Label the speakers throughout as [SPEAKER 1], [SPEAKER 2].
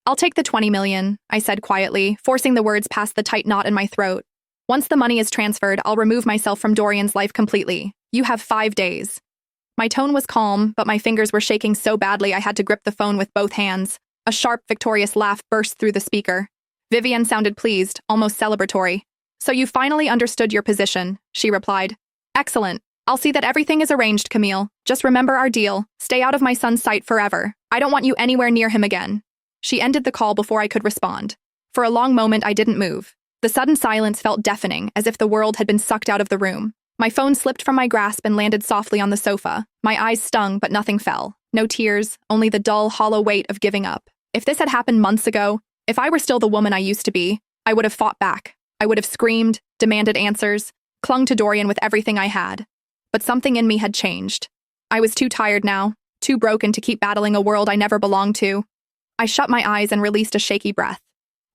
[SPEAKER 1] I'll take the 20 million, I said quietly, forcing the words past the tight knot in my throat. Once the money is transferred, I'll remove myself from Dorian's life completely. You have 5 days. My tone was calm, but my fingers were shaking so badly I had to grip the phone with both hands. A sharp, victorious laugh burst through the speaker. Vivian sounded pleased, almost celebratory. So you finally understood your position, she replied. Excellent. I'll see that everything is arranged, Camille. Just remember our deal. Stay out of my son's sight forever. I don't want you anywhere near him again. She ended the call before I could respond. For a long moment, I didn't move. The sudden silence felt deafening, as if the world had been sucked out of the room. My phone slipped from my grasp and landed softly on the sofa. My eyes stung, but nothing fell. No tears, only the dull, hollow weight of giving up. If this had happened months ago, if I were still the woman I used to be, I would have fought back. I would have screamed, demanded answers, clung to Dorian with everything I had. But something in me had changed. I was too tired now, too broken to keep battling a world I never belonged to. I shut my eyes and released a shaky breath.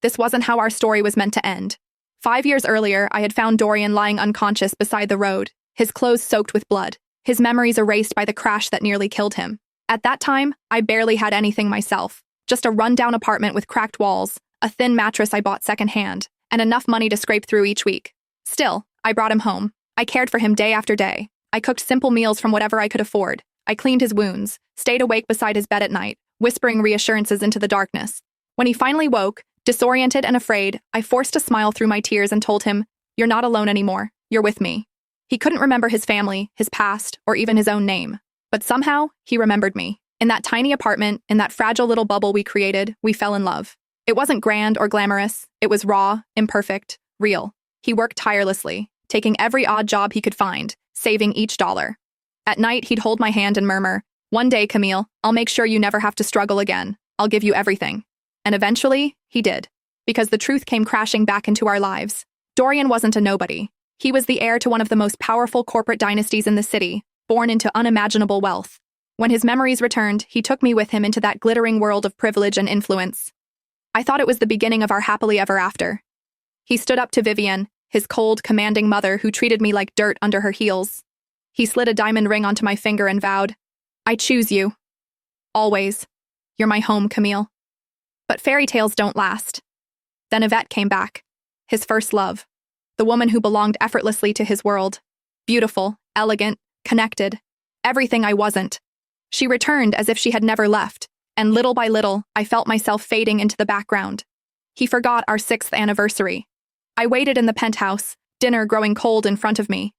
[SPEAKER 1] This wasn't how our story was meant to end. 5 years earlier, I had found Dorian lying unconscious beside the road, his clothes soaked with blood, his memories erased by the crash that nearly killed him. At that time, I barely had anything myself, just a run-down apartment with cracked walls, a thin mattress I bought secondhand, and enough money to scrape through each week. Still, I brought him home. I cared for him day after day. I cooked simple meals from whatever I could afford. I cleaned his wounds, stayed awake beside his bed at night, whispering reassurances into the darkness. When he finally woke, disoriented and afraid, I forced a smile through my tears and told him, "You're not alone anymore. You're with me." He couldn't remember his family, his past, or even his own name. But somehow, he remembered me. In that tiny apartment, in that fragile little bubble we created, we fell in love. It wasn't grand or glamorous. It was raw, imperfect, real. He worked tirelessly, taking every odd job he could find, saving each dollar. At night, he'd hold my hand and murmur, "One day, Camille, I'll make sure you never have to struggle again. I'll give you everything." And eventually, he did. Because the truth came crashing back into our lives. Dorian wasn't a nobody. He was the heir to one of the most powerful corporate dynasties in the city, born into unimaginable wealth. When his memories returned, he took me with him into that glittering world of privilege and influence. I thought it was the beginning of our happily ever after. He stood up to Vivian, his cold, commanding mother who treated me like dirt under her heels. He slid a diamond ring onto my finger and vowed, "I choose you. Always. You're my home, Camille." But fairy tales don't last. Then Yvette came back. His first love. The woman who belonged effortlessly to his world. Beautiful, elegant, connected. Everything I wasn't. She returned as if she had never left, and little by little, I felt myself fading into the background. He forgot our 6th anniversary. I waited in the penthouse, dinner growing cold in front of me,